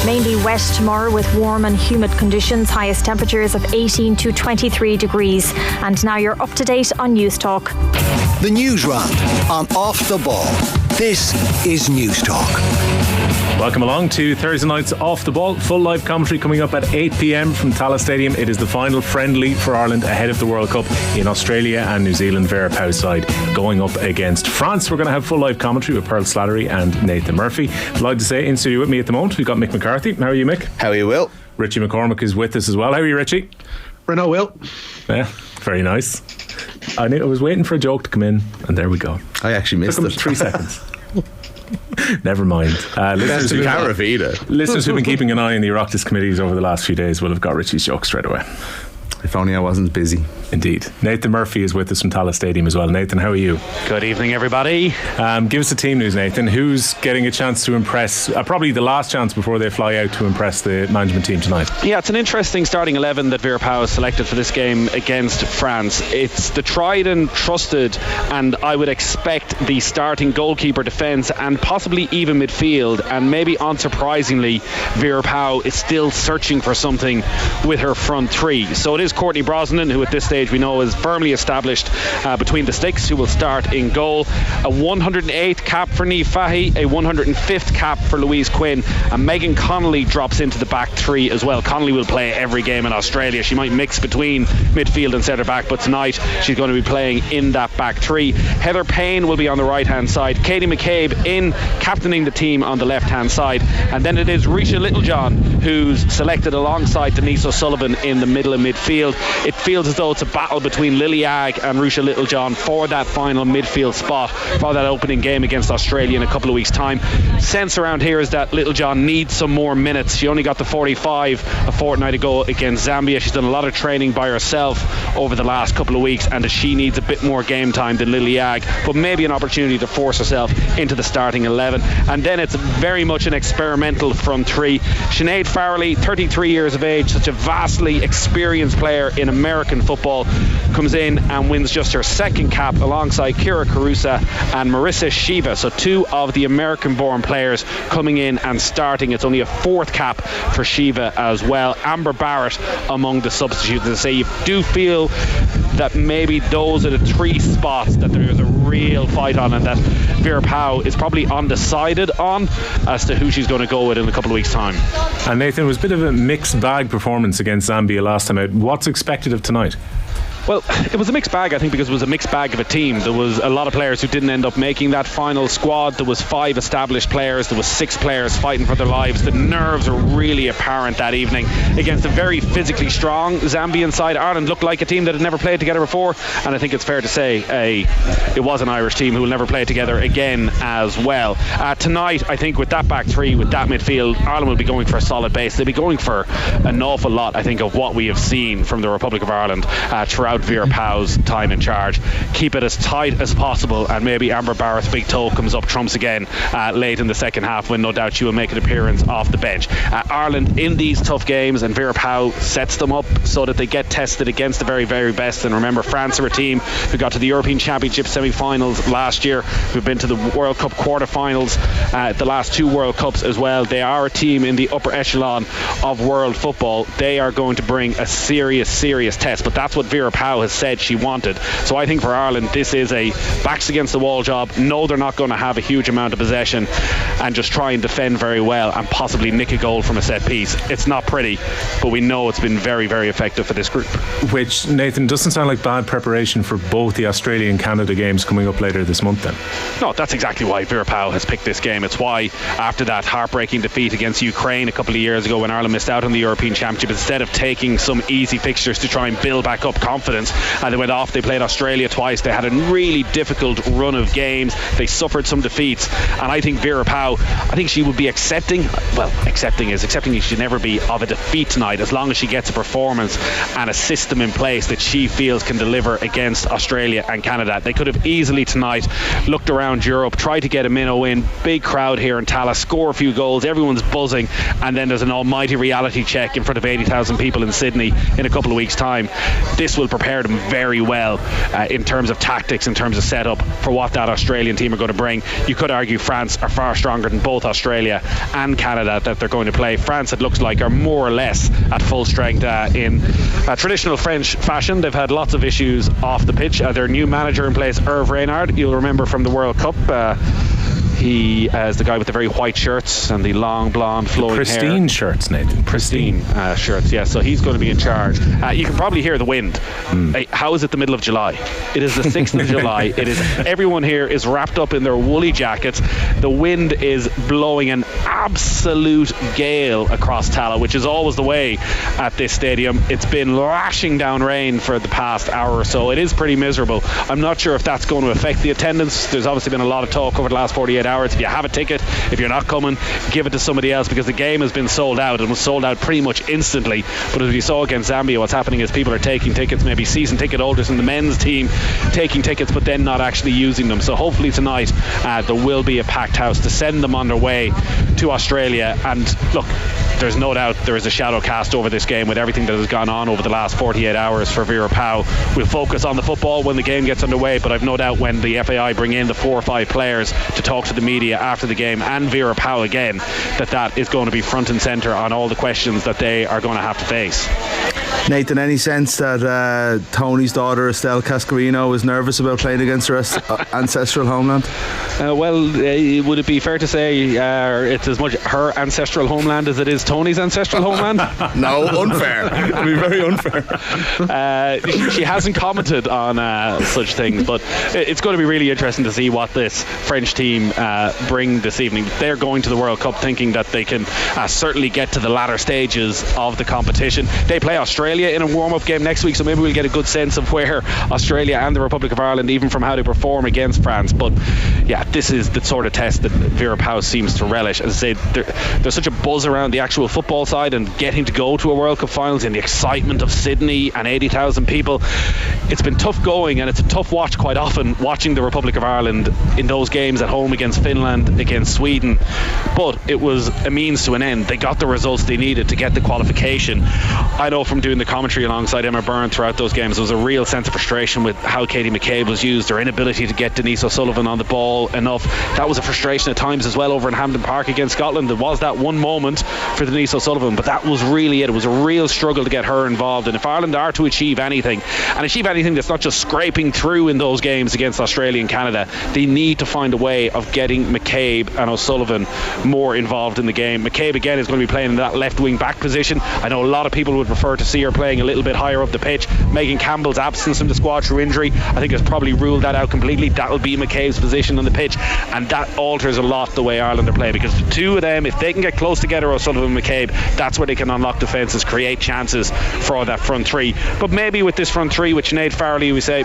Mainly wet tomorrow with warm and humid conditions, highest temperatures of 18 to 23 degrees. And now you're up to date on News Talk. The Newsround on Off the Ball. This is News Talk. Welcome along to Thursday night's Off the Ball. Full live commentary coming up at 8 p.m. from Tallaght Stadium. It is the final friendly for Ireland ahead of the World Cup in Australia and New Zealand. Vera Pauw's side going up against France. We're going to have full live commentary with Pearl Slattery and Nathan Murphy. Delighted to say in studio with me at the moment we've got Mick McCarthy. How are you, Mick? How are you, Will? Richie McCormack is with us as well. How are you, Richie? Renault, Will. Yeah, very nice. I was waiting for a joke to come in and there we go. I actually missed it. 3 seconds. Never mind. Listeners who've been keeping an eye on the Oireachtas committees over the last few days will have got Richie's joke straight away. If only I wasn't busy. Indeed. Nathan Murphy is with us from Tallaght Stadium as well. Nathan, how are you? Good evening, everybody. Give us the team news, Nathan. Who's getting a chance to impress, probably the last chance before they fly out to impress the management team tonight? Yeah, it's an interesting starting 11 that Vera Pauw has selected for this game against France. It's the tried and trusted, and I would expect the starting goalkeeper, defence, and possibly even midfield. And maybe unsurprisingly, Vera Pauw is still searching for something with her front three. So it is Courtney Brosnan, who at this stage we know is firmly established between the sticks, who will start in goal. A 108th cap for Niamh Fahey, a 105th cap for Louise Quinn, and Megan Connolly drops into the back three as well. Connolly will play every game in Australia. She might mix between midfield and centre back, but tonight she's going to be playing in that back three. Heather Payne will be on the right hand side, Katie McCabe in captaining the team on the left hand side, and then it is Risha Littlejohn who's selected alongside Denise O'Sullivan in the middle of midfield. It feels as though it's a battle between Lily Agg and Risha Littlejohn for that final midfield spot for that opening game against Australia in a couple of weeks' time. Sense around here is that Littlejohn needs some more minutes. She only got the 45 a fortnight ago against Zambia. She's done a lot of training by herself over the last couple of weeks, and she needs a bit more game time than Lily Agg, but maybe an opportunity to force herself into the starting 11. And then it's very much an experimental front three. Sinead Farrelly, 33 years of age, such a vastly experienced player in American football, comes in and wins just her second cap alongside Kira Carusa and Marissa Shiva. So two of the American born players coming in and starting. It's only a fourth cap for Shiva as well. Amber Barrett among the substitutes. As I say, you do feel that maybe those are the three spots that there is a real fight on, and that Vera Pauw is probably undecided on as to who she's going to go with in a couple of weeks' time. And Nathan, it was a bit of a mixed bag performance against Zambia last time out. What's expected of tonight? Well, it was a mixed bag, I think, because it was a mixed bag of a team. There was a lot of players who didn't end up making that final squad. There was 5 established players. There was 6 players fighting for their lives. The nerves were really apparent that evening against a very physically strong Zambian side. Ireland looked like a team that had never played together before, and I think it's fair to say it was an Irish team who will never play together again as well. Tonight, I think with that back three, with that midfield, Ireland will be going for a solid base. They'll be going for an awful lot, I think, of what we have seen from the Republic of Ireland throughout Vera Pauw's time in charge. Keep it as tight as possible, and maybe Amber Barrett's big toe comes up trumps again late in the second half, when no doubt she will make an appearance off the bench. Ireland in these tough games, and Vera Pauw sets them up so that they get tested against the very, very best. And remember, France are a team who got to the European Championship semi-finals last year, who've been to the World Cup quarter-finals the last 2 World Cups as well. They are a team in the upper echelon of world football. They are going to bring a serious test, but that's what Vera Pauw has said she wanted. So I think for Ireland, this is a backs against the wall job. No, they're not going to have a huge amount of possession and just try and defend very well and possibly nick a goal from a set piece. It's not pretty, but we know it's been very, very effective for this group. Which, Nathan, doesn't sound like bad preparation for both the Australia and Canada games coming up later this month then. No, that's exactly why Vera Pauw has picked this game. It's why, after that heartbreaking defeat against Ukraine a couple of years ago when Ireland missed out on the European Championship, instead of taking some easy fixtures to try and build back up confidence, and they went off, they played Australia twice, they had a really difficult run of games, they suffered some defeats, and I think Vera Pauw, I think she would be accepting she should never be of a defeat tonight, as long as she gets a performance and a system in place that she feels can deliver against Australia and Canada. They could have easily tonight looked around Europe, tried to get a minnow in, big crowd here in Tallaght, score a few goals, everyone's buzzing, and then there's an almighty reality check in front of 80,000 people in Sydney in a couple of weeks' time. This will prepared them very well in terms of tactics, in terms of setup for what that Australian team are going to bring. You could argue France are far stronger than both Australia and Canada that they're going to play. France, it looks like, are more or less at full strength in traditional French fashion. They've had lots of issues off the pitch. Their new manager in place, Hervé Renard, you'll remember from the World Cup. He is the guy with the very white shirts and the long blonde flowing pristine hair. Shirts, Nathan. Pristine shirts, yeah. So he's going to be in charge. You can probably hear the wind. How is it the middle of July? It is the 6th of July. It is. Everyone here is wrapped up in their woolly jackets. The wind is blowing an absolute gale across Tallaght, which is always the way at this stadium. It's been lashing down rain for the past hour or so. It is pretty miserable. I'm not sure if that's going to affect the attendance. There's obviously been a lot of talk over the last 48 hours. If you have a ticket, if you're not coming, give it to somebody else, because the game has been sold out and was sold out pretty much instantly. But as we saw against Zambia, what's happening is people are taking tickets, maybe season ticket holders in the men's team taking tickets but then not actually using them. So hopefully tonight there will be a packed house to send them on their way to Australia. And look, there's no doubt there is a shadow cast over this game with everything that has gone on over the last 48 hours for Vera Pauw. We'll focus on the football when the game gets underway, but I've no doubt when the FAI bring in the 4 or 5 players to talk to the media after the game, and Vera Pauw again, that is going to be front and centre on all the questions that they are going to have to face. Nathan, any sense that Tony's daughter Estelle Cascarino is nervous about playing against her ancestral homeland? Would it be fair to say it's as much her ancestral homeland as it is Tony's ancestral homeland? No, unfair. It would be very unfair. She hasn't commented on such things, but it's going to be really interesting to see what this French team bring this evening. They're going to the World Cup thinking that they can certainly get to the latter stages of the competition. They play Australia in a warm-up game next week, so maybe we'll get a good sense of where Australia and the Republic of Ireland, even from how they perform against France. But yeah, this is the sort of test that Vera Pauw seems to relish. As I say, there's such a buzz around the actual football side and getting to go to a World Cup finals and the excitement of Sydney and 80,000 people. It's been tough going, and it's a tough watch quite often, watching the Republic of Ireland in those games at home against Finland, against Sweden. But it was a means to an end. They got the results they needed to get the qualification. I know from doing the commentary alongside Emma Byrne throughout those games, there was a real sense of frustration with how Katie McCabe was used, her inability to get Denise O'Sullivan on the ball enough. That was a frustration at times as well over in Hampden Park against Scotland. There was that one moment for Denise O'Sullivan, but that was really it. It was a real struggle to get her involved. And if Ireland are to achieve anything that's not just scraping through in those games against Australia and Canada, they need to find a way of getting McCabe and O'Sullivan more involved in the game. McCabe again is going to be playing in that left wing back position. I know a lot of people would prefer to see her playing a little bit higher up the pitch. Megan Campbell's absence from the squad through injury, I think, has probably ruled that out completely. That will be McCabe's position on the pitch, and that alters a lot the way Ireland are playing, because the two of them, if they can get close together, O'Sullivan and McCabe, that's where they can unlock defences, create chances for that front three. But maybe with this front three, with Sinead Farrelly, we say,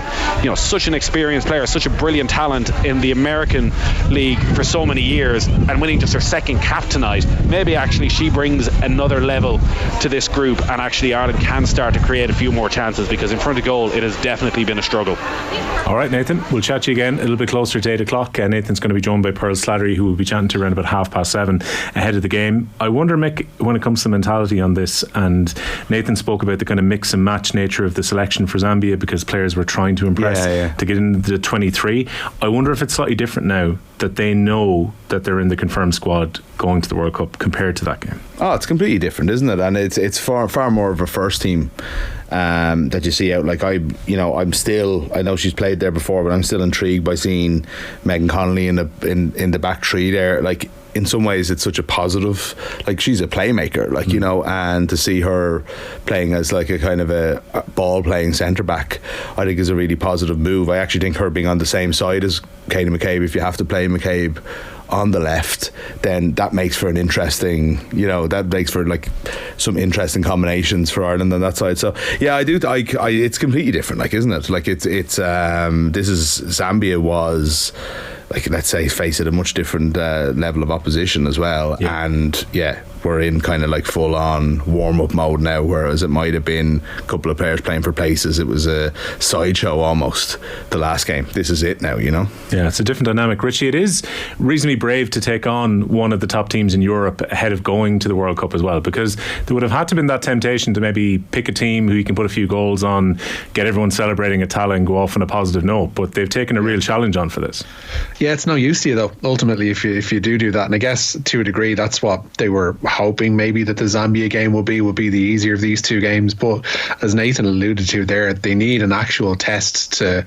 such an experienced player, such a brilliant talent in the American League for so many years, and winning just her second cap tonight, maybe actually she brings another level to this group, and actually Ireland can start to create a few more chances, because in front of goal it has definitely been a struggle. Alright, Nathan, we'll chat to you again a little bit closer to 8 o'clock. Nathan's going to be joined by Pearl Slattery, who will be chatting to around about 7:30 ahead of the game. I wonder, Mick, when it comes to mentality on this, and Nathan spoke about the kind of mix and match nature of the selection for Zambia, because players were trying to impress to get into the 23. I wonder if it's slightly different now that they know that they're in the confirmed squad going to the World Cup compared to that game. Oh, it's completely different, isn't it? And it's far more of a first team that you see out. Like I know she's played there before, but I'm still intrigued by seeing Megan Connolly in the back three there. Like, in some ways it's such a positive, like, she's a playmaker, like, and to see her playing as like a kind of a ball playing centre back, I think is a really positive move. I actually think her being on the same side as Katie McCabe, if you have to play McCabe on the left, then that makes for an interesting, that makes for like some interesting combinations for Ireland on that side. So yeah, I do. It's completely different, like, isn't it? Like it's Zambia was, like, let's say, face it, a much different level of opposition as well. Yeah. And yeah, we're in kind of like full on warm up mode now, whereas it might have been a couple of players playing for places. It was a sideshow almost the last game. This is it now, you know. Yeah, it's a different dynamic. Richie, it is reasonably brave to take on one of the top teams in Europe ahead of going to the World Cup as well, because there would have had to been that temptation to maybe pick a team who you can put a few goals on, get everyone celebrating at Tallaght and go off on a positive note. But they've taken a real challenge on for this. Yeah, it's no use to you though, ultimately, if you do that. And I guess to a degree that's what they were hoping maybe that the Zambia game would be the easier of these two games. But as Nathan alluded to there, they need an actual test to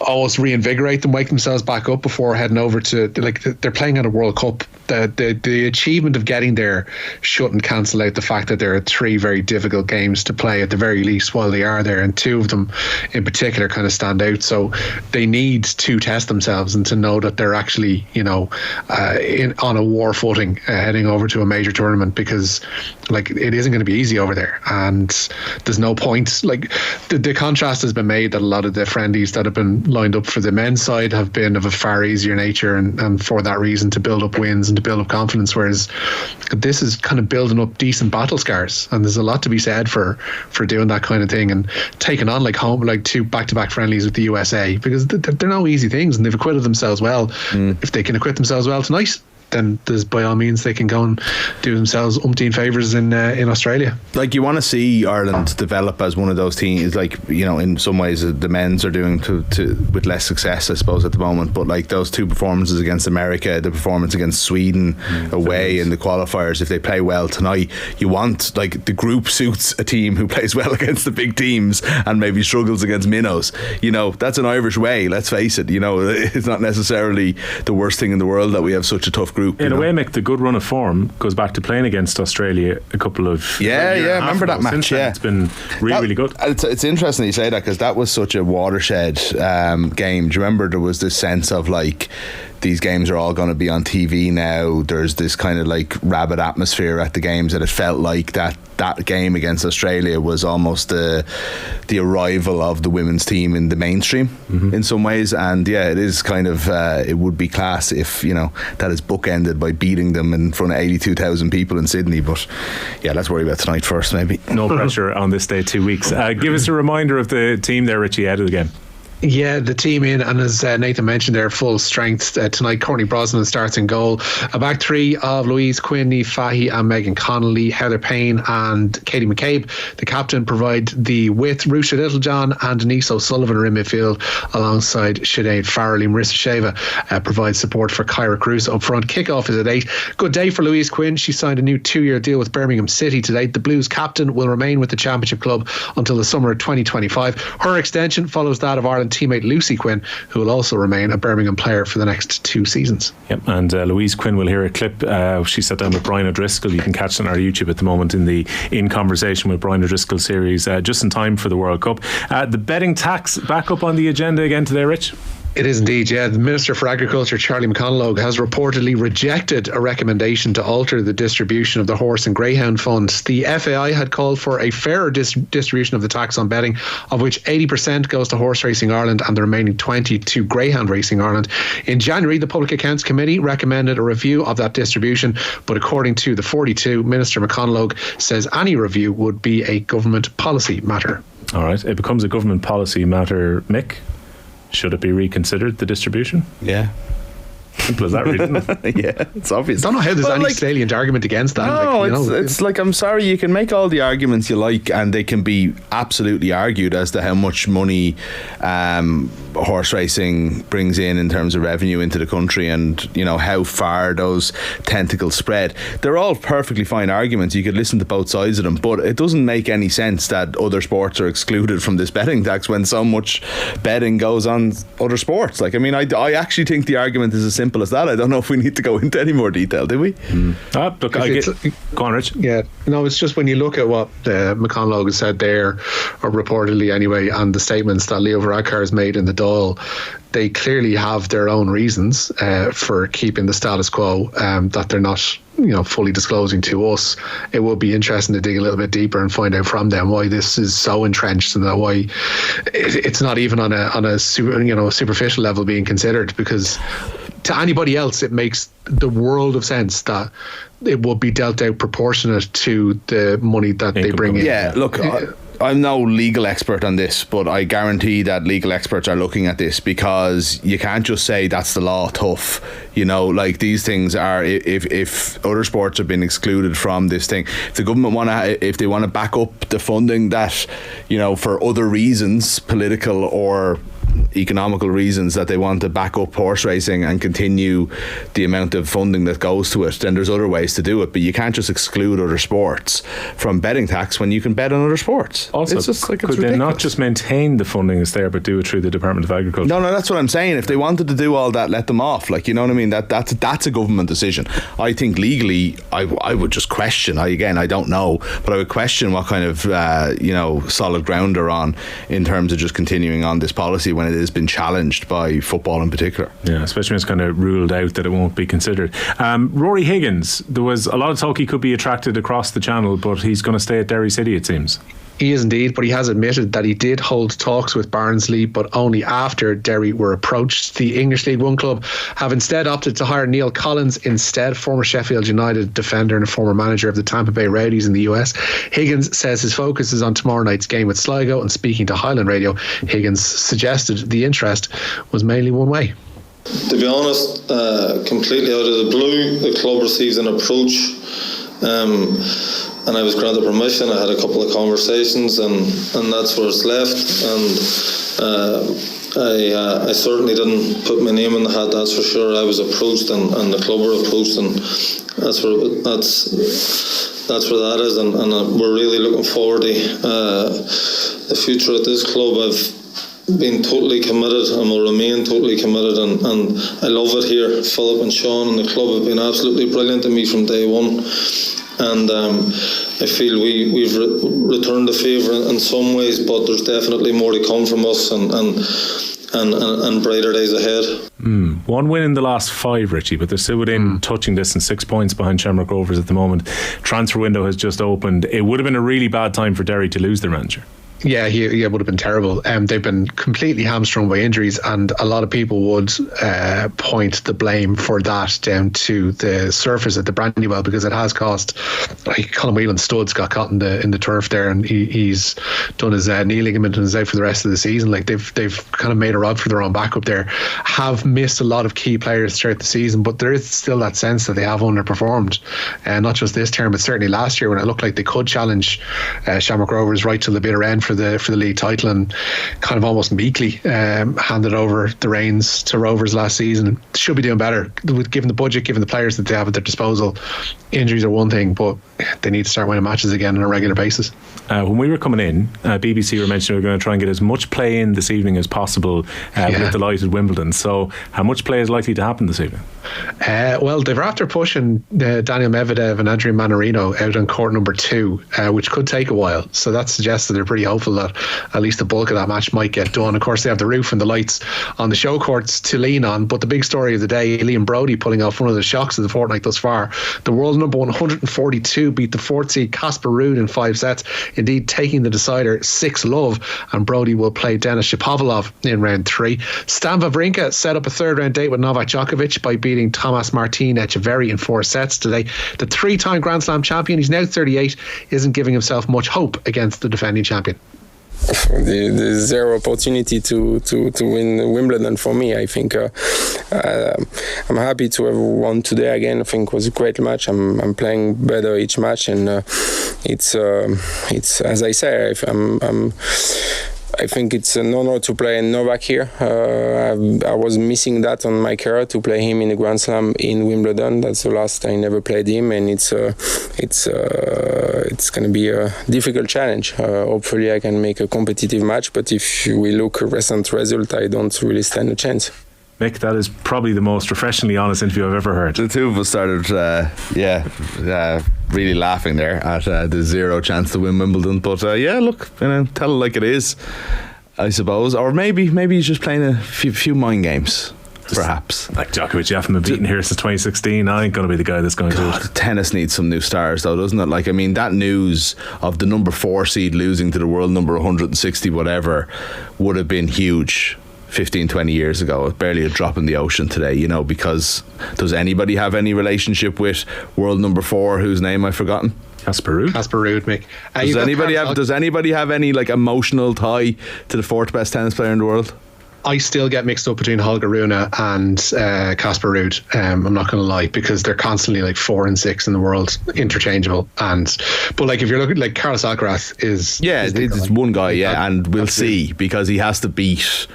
almost reinvigorate them, wake themselves back up before heading over to, like, they're playing at a World Cup. The achievement of getting there shouldn't cancel out the fact that there are three very difficult games to play at the very least while they are there, and two of them in particular kind of stand out. So they need to test themselves and to know that they're actually, you know, on a war footing heading over to a major tournament, because like it isn't going to be easy over there, and there's no point. Like the contrast has been made that a lot of the friendlies that have been lined up for the men's side have been of a far easier nature, and for that reason to build up wins and to build up confidence, whereas this is kind of building up decent battle scars, and there's a lot to be said for doing that kind of thing and taking on like two back-to-back friendlies with the USA, because they're no easy things, and they've acquitted themselves well. If they can acquit themselves well tonight, then there's by all means they can go and do themselves umpteen favours in Australia. Like, you want to see Ireland develop as one of those teams, like, you know, in some ways the men's are doing to with less success, I suppose, at the moment, but like those two performances against America, the performance against Sweden away in the qualifiers, if they play well tonight, you want, like, the group suits a team who plays well against the big teams and maybe struggles against minnows. You know, that's an Irish way, let's face it. You know, it's not necessarily the worst thing in the world that we have such a tough group. In a way, Mick, the good run of form goes back to playing against Australia a couple of remember that match? It's been really good. It's interesting you say that, because that was such a watershed game. Do you remember there was this sense of like, these games are all going to be on TV now. There's this kind of like rabid atmosphere at the games, that it felt like that game against Australia was almost the arrival of the women's team in the mainstream in some ways. And yeah, it is kind of it would be class if, you know, that is bookended by beating them in front of 82,000 people in Sydney. But yeah, let's worry about tonight first, maybe. No pressure on this day 2 weeks. Give us a reminder of the team there, Richie, ahead of the game. Yeah, the team in, and as Nathan mentioned, they're full strength tonight. Courtney Brosnan starts in goal. A back three of Louise Quinn, Niamh Fahey and Megan Connolly. Heather Payne and Katie McCabe, the captain, provide the width. Rusha Littlejohn and Denise O'Sullivan are in midfield alongside Sinead Farrelly. Marissa Sheva provides support for Kyra Cruz up front. Kickoff is at 8. Good day for Louise Quinn. She signed a new 2-year deal with Birmingham City today. The Blues captain will remain with the Championship club until the summer of 2025. Her extension follows that of Ireland teammate Lucy Quinn, who will also remain a Birmingham player for the next 2 seasons. Yep, and Louise Quinn will hear a clip. She sat down with Brian O'Driscoll. You can catch it on our YouTube at the moment in the In Conversation with Brian O'Driscoll series, just in time for the World Cup. The betting tax back up on the agenda again today, Rich? It is indeed, yeah. The Minister for Agriculture, Charlie McConalogue, has reportedly rejected a recommendation to alter the distribution of the horse and greyhound funds. The FAI had called for a fairer distribution of the tax on betting, of which 80% goes to Horse Racing Ireland and the remaining 20% to Greyhound Racing Ireland. In January, the Public Accounts Committee recommended a review of that distribution, but according to the 42, Minister McConalogue says any review would be a government policy matter. All right, it becomes a government policy matter, Mick. Should it be reconsidered, the distribution? Yeah. Simple as that, really, isn't it? Yeah, it's obvious. I don't know how there's any salient argument against that. No, it's like, I'm sorry, you can make all the arguments you like, and they can be absolutely argued as to how much money horse racing brings in terms of revenue into the country, and, you know, how far those tentacles spread. They're all perfectly fine arguments. You could listen to both sides of them, but it doesn't make any sense that other sports are excluded from this betting tax when so much betting goes on other sports. Like, I mean, I actually think the argument is as simple as that. I don't know if we need to go into any more detail, do we? Look, go on, Rich. Yeah, no, it's just when you look at what McConalogue has said there, or reportedly anyway, and the statements that Leo Varadkar has made in the Dáil, they clearly have their own reasons for keeping the status quo that they're not, you know, fully disclosing to us. It would be interesting to dig a little bit deeper and find out from them why this is so entrenched, and that why it's not even on a superficial level being considered, because to anybody else, it makes the world of sense that it will be dealt out proportionate to the money that they bring in. Yeah, look, I'm no legal expert on this, but I guarantee that legal experts are looking at this, because you can't just say that's the law, tough. You know, like, these things are, if other sports have been excluded from this thing, if the government if they want to back up the funding that, you know, for other reasons, political or economical reasons, that they want to back up horse racing and continue the amount of funding that goes to it, then there's other ways to do it. But you can't just exclude other sports from betting tax when you can bet on other sports. Also, it's just like, could they not just maintain the funding that's there, but do it through the Department of Agriculture? No, that's what I'm saying. If they wanted to do all that, let them off. Like, you know what I mean? That's a government decision. I think legally, I would just question. I don't know, but I would question what kind of solid ground they're on in terms of just continuing on this policy when it has been challenged by football in particular. Yeah, especially when it's kind of ruled out that it won't be considered. Rory Higgins, there was a lot of talk he could be attracted across the channel, but he's going to stay at Derry City, it seems. He is indeed, but he has admitted that he did hold talks with Barnsley, but only after Derry were approached. The English League One club have instead opted to hire Neil Collins instead, former Sheffield United defender and a former manager of the Tampa Bay Rowdies in the US. Higgins says his focus is on tomorrow night's game with Sligo, and speaking to Highland Radio, Higgins suggested the interest was mainly one way. To be honest, completely out of the blue, the club receives an approach, and I was granted permission. I had a couple of conversations, and that's where it's left. And I certainly didn't put my name in the hat, that's for sure. I was approached, and the club were approached, and that's where that is. And we're really looking forward to the future at this club. I've been totally committed and will remain totally committed, and I love it here. Philip and Sean and the club have been absolutely brilliant to me from day one, and I feel we've returned the favour in some ways, but there's definitely more to come from us, and brighter days ahead. One win in the last 5, Richie, but they're still within touching distance, 6 points behind Shamrock Rovers at the moment. Transfer window has just opened. It would have been a really bad time for Derry to lose their manager. Yeah, he would have been terrible. They've been completely hamstrung by injuries, and a lot of people would point the blame for that down to the surface at the Brandywell, because it has cost. Like, Colin Whelan's studs got caught in the turf there, and he's done his knee ligament and is out for the rest of the season. Like, they've kind of made a rod for their own back up there. Have missed a lot of key players throughout the season, but there is still that sense that they have underperformed, and not just this term, but certainly last year when it looked like they could challenge Shamrock Rovers right till the bitter end for the league title, and kind of almost meekly handed over the reins to Rovers last season. Should be doing better, given the budget, given the players that they have at their disposal. Injuries are one thing, but they need to start winning matches again on a regular basis. When we were coming in, BBC were mentioning we're going to try and get as much play in this evening as possible with the light at Wimbledon. So how much play is likely to happen this evening? Well, they're after pushing Daniel Medvedev and Andrea Manarino out on court number 2, which could take a while. So that suggests that they're pretty hopeful that at least the bulk of that match might get done. Of course, they have the roof and the lights on the show courts to lean on, but the big story of the day, Liam Brodie pulling off one of the shocks of the fortnight thus far. The world number 142 beat the 4th seed Casper Ruud in 5 sets, indeed taking the decider 6-love, and Brodie will play Denis Shapovalov in round 3. Stan Wawrinka set up a 3rd round date with Novak Djokovic by beating Thomas Martin Echeverry in 4 sets today. The 3-time Grand Slam champion, he's now 38, isn't giving himself much hope against the defending champion. There's zero opportunity to win Wimbledon for me. I think I'm happy to have won today again. I think it was a great match. I'm playing better each match, and it's as I say, I think it's an honor to play Novak here. I was missing that on my career, to play him in the Grand Slam in Wimbledon. That's the last I never played him, and it's going to be a difficult challenge. Hopefully I can make a competitive match, but if we look at recent result, I don't really stand a chance. Mick, that is probably the most refreshingly honest interview I've ever heard. The two of us started really laughing there at the 0 chance to win Wimbledon, but look, tell it like it is, I suppose. Or maybe he's just playing a few mind games, perhaps. Like Djokovic, you haven't been beaten here since 2016. I ain't going to be the guy that's going to. Tennis needs some new stars, though, doesn't it? Like, I mean, that news of the number 4 seed losing to the world number 160 whatever would have been huge 15, 20 years ago. It's barely a drop in the ocean today, you know, because does anybody have any relationship with world number 4, whose name I've forgotten? Casper Ruud, Mick. Does anybody have any like emotional tie to the 4th best tennis player in the world? I still get mixed up between Holger Rune and Casper Ruud. I'm not going to lie, because they're constantly like 4 and 6 in the world, interchangeable. But like if you're looking, like Carlos Alcaraz it's one guy, and we'll see, because he has to beat.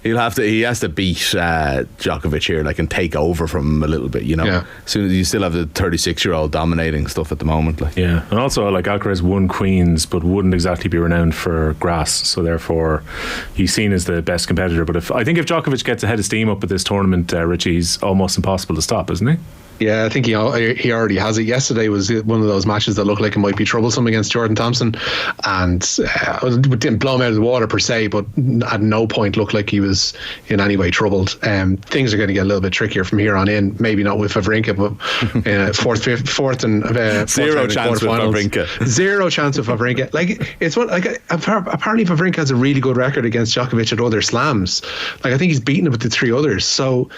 He has to beat Djokovic here, like, and take over from him a little bit, you know. Yeah. Soon as you still have the 36-year-old dominating stuff at the moment, like. Yeah, and also like Alcaraz won Queens, but wouldn't exactly be renowned for grass, so therefore he's seen as the best competitor. But I think if Djokovic gets a head of steam up at this tournament, Richie, he's almost impossible to stop, isn't he? Yeah, I think he already has it. Yesterday was one of those matches that looked like it might be troublesome against Jordan Thompson, and it didn't blow him out of the water per se, but at no point looked like he was in any way troubled. Things are going to get a little bit trickier from here on in. Maybe not with Wawrinka, but fourth and zero chance with Wawrinka. Zero chance with Wawrinka. Like, it's what, like, apparently Wawrinka has a really good record against Djokovic at other slams. Like, I think he's beaten him with the 3 others. So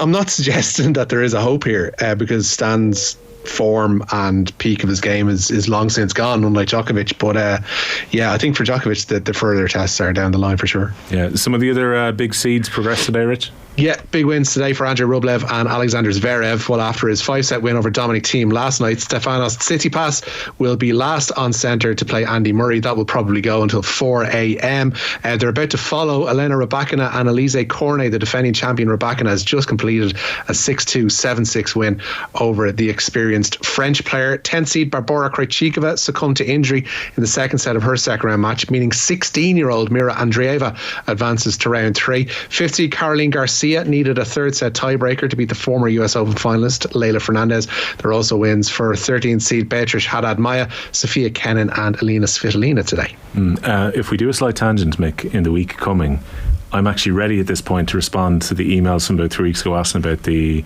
I'm not suggesting that there is a hope here, because Stan's form and peak of his game is long since gone, unlike Djokovic. But I think for Djokovic the further tests are down the line for sure. Yeah, some of the other big seeds progressed today, Rich. Yeah, big wins today for Andrei Rublev and Alexander Zverev. Well, after his 5-set win over Dominic Thiem last night, Stefanos Tsitsipas will be last on centre to play Andy Murray. That will probably go until 4 a.m. They're about to follow Elena Rybakina and Alizé Cornet. The defending champion Rybakina has just completed a 6-2, 7-6 win over the experienced French player. 10th seed Barbora Krejcikova succumbed to injury in the second set of her second round match, meaning 16-year-old Mira Andreeva advances to round 3. 5th seed Caroline Garcia needed a third set tiebreaker to beat the former US Open finalist Leila Fernandez. There are also wins for 13th seed Beatrice Haddad Maia, Sophia Kenin and Elina Svitolina today. If we do a slight tangent, Mick, in the week coming, I'm actually ready at this point to respond to the emails from about 3 weeks ago asking about the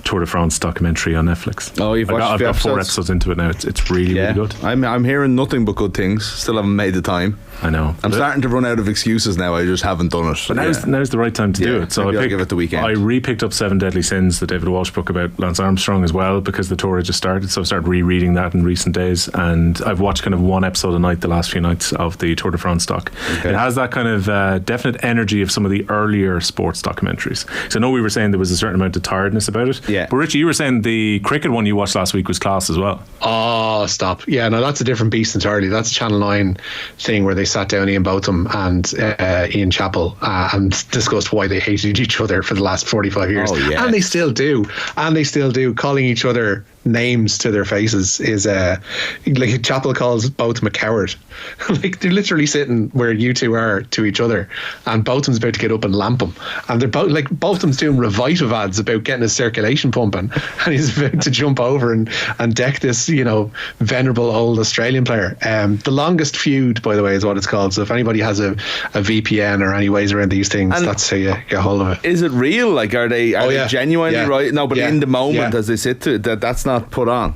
Tour de France documentary on Netflix. Oh, you've watched I've got 4 episodes into it now. It's really good. I'm hearing nothing but good things. Still haven't made the time. I know. I'm starting to run out of excuses now. I just haven't done it. But now's the right time to do it. So I'll give it the weekend. I re-picked up 7 Deadly Sins, the David Walsh book about Lance Armstrong as well, because the tour had just started. So I started rereading that in recent days, and I've watched kind of 1 episode a night the last few nights of the Tour de France doc. Okay. It has that kind of definite energy of some of the earlier sports documentaries. So I know we were saying there was a certain amount of tiredness about it. Yeah. But Richie, you were saying the cricket one you watched last week was class as well. Oh, stop. Yeah, no, that's a different beast entirely. That's a Channel 9 thing where they sat down Ian Botham and Ian Chappell and discussed why they hated each other for the last 45 years. Oh, yeah. And they still do. Calling each other names to their faces is like Chappell calls Botham a coward. Like, they're literally sitting where you two are to each other, and Botham's about to get up and lamp him, and they're both like, Botham's doing Revitive ads about getting his circulation pumping, and he's about to jump over and deck this, you know, venerable old Australian player. The longest feud, by the way, is what it's called. So if anybody has a VPN or any ways around these things, and that's how you get hold of it. Is it real? Like, are they genuinely right? No, but in the moment as they sit to it, that's not put on.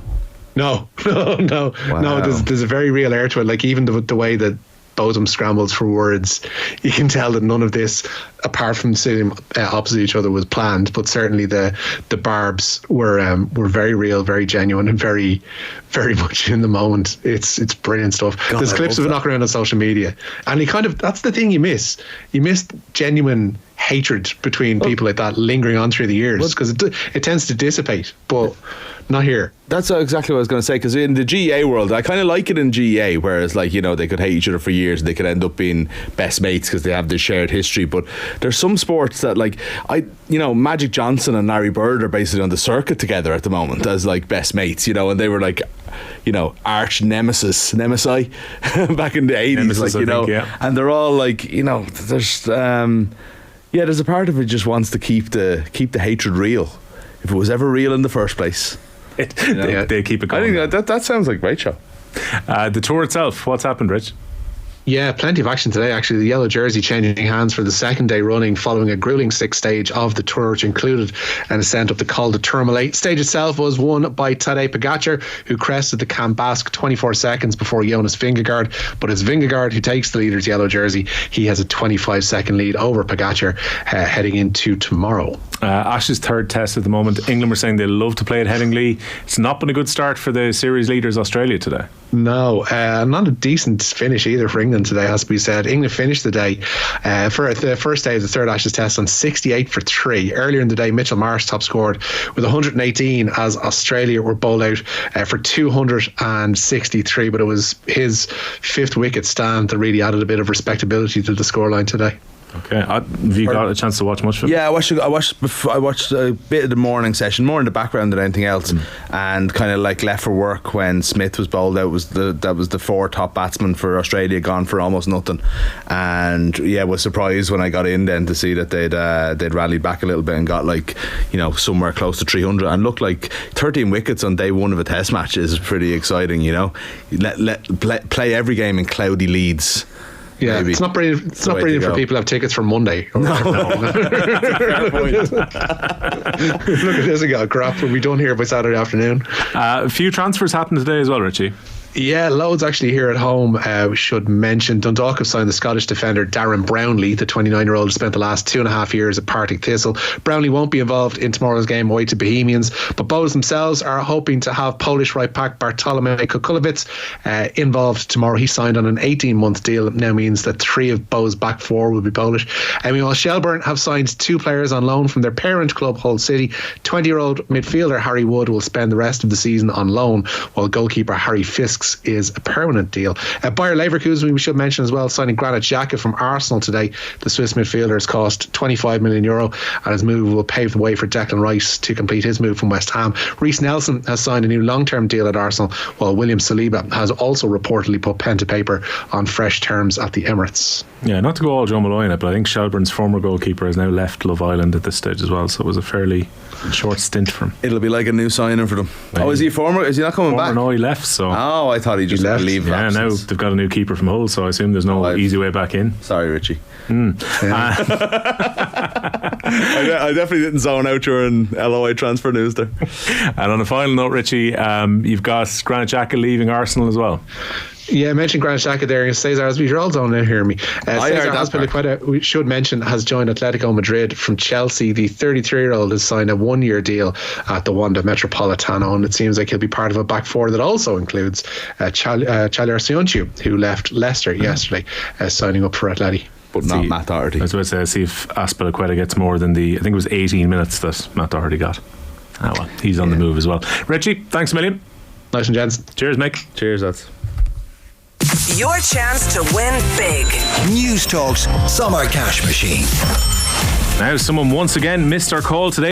No. Wow. No. There's a very real air to it. Like, even the way that Botham scrambles for words, you can tell that none of this, apart from sitting opposite each other, was planned. But certainly the barbs were very real, very genuine, and very, very much in the moment. It's brilliant stuff. There's clips of it knocking around on social media, and that's the thing you miss. You miss genuine hatred between people like that lingering on through the years, because it tends to dissipate, but not here. That's exactly what I was going to say, because in the GA world, I kind of like it in GA, whereas, like, you know, they could hate each other for years and they could end up being best mates because they have this shared history. But there's some sports that, like, Magic Johnson and Larry Bird are basically on the circuit together at the moment as, like, best mates, you know, and they were, like, you know, arch nemesi back in the 80s, nemesis, like, you know, and they're all, like, you know, there's a part of it just wants to keep the hatred real. If it was ever real in the first place, they keep it going. I think that sounds like a great show. The tour itself, what's happened, Rich? Yeah, plenty of action today, actually. The yellow jersey changing hands for the second day running following a gruelling sixth stage of the Tour, which included an ascent up the Col de Tourmalet. Stage itself was won by Tadej Pogacar, who crested the Camp Basque 24 seconds before Jonas Vingegaard. But it's Vingegaard who takes the leader's yellow jersey. He has a 25-second lead over Pogacar heading into tomorrow. Ash's third test at the moment. England were saying they love to play at Headingley. It's not been a good start for the series leaders Australia today. No, not a decent finish either for England today, has to be said. England finished the day for the first day of the third Ashes test on 68 for 3. Earlier in the day, Mitchell Marsh top scored with 118 as Australia were bowled out for 263, but it was his fifth wicket stand that really added a bit of respectability to the scoreline today. Okay, have you got a chance to watch much of it? Yeah, I watched a bit of the morning session, more in the background than anything else, and kind of like left for work when Smith was bowled out. That was the 4 top batsmen for Australia gone for almost nothing, and yeah, was surprised when I got in then to see that they'd rallied back a little bit and got somewhere close to 300 and looked like 13 wickets on day one of a test match is pretty exciting. Play every game in cloudy Leeds. Yeah, maybe. It's not brilliant for people who have tickets for Monday. Look at this, we got a crap. We'll be done here by Saturday afternoon. A few transfers happened today as well, Richie. Yeah, loads actually here at home. We should mention Dundalk have signed the Scottish defender Darren Brownlee, the 29-year-old who spent the last 2.5 years at Partick Thistle. Brownlee won't be involved in tomorrow's game away to Bohemians, but Bows themselves are hoping to have Polish right back Bartolomew Kukulewicz involved tomorrow. He signed on an 18-month deal. It now means that 3 of Bows' back 4 will be Polish. Meanwhile, Shelbourne have signed 2 players on loan from their parent club Hull City. 20-year-old midfielder Harry Wood will spend the rest of the season on loan, while goalkeeper Harry Fisk is a permanent deal. Bayer Leverkusen, we should mention as well, signing Granit Xhaka from Arsenal today. The Swiss midfielder has cost €25 million, and his move will pave the way for Declan Rice to complete his move from West Ham. Reece Nelson has signed a new long-term deal at Arsenal, while William Saliba has also reportedly put pen to paper on fresh terms at the Emirates. Yeah, not to go all Joe Malloy in it, but I think Shelbourne's former goalkeeper has now left Love Island at this stage as well, so it was a fairly short stint for him. It'll be like a new signing for them. Oh, is he former? Is he not coming back? No, he left. So I thought he just left. Leave. Yeah, now they've got a new keeper from Hull, so I assume there's no easy way back in. Sorry, Richie. I definitely didn't zone out during LOI transfer news there. And on a final note, Richie, you've got Granit Xhaka leaving Arsenal as well. Yeah, I mentioned Granit Xhaka there, and Cesar Azpilicueta, you're all don't hear me. Cesar Azpilicueta, we should mention, has joined Atletico Madrid from Chelsea. The 33-year-old has signed a 1-year deal at the Wanda Metropolitano, and it seems like he'll be part of a back 4 that also includes Chaler Sionchu, who left Leicester yesterday, signing up for Atleti. But not Matt Doherty. I was about to say, see if Azpilicueta gets more than I think it was 18 minutes that Matt Doherty got. Oh well, he's on the move as well. Richie, thanks a million. Nice and gents. Cheers, Mick. Cheers, that's your chance to win big. News Talk's Summer Cash Machine. Now, someone once again missed our call today.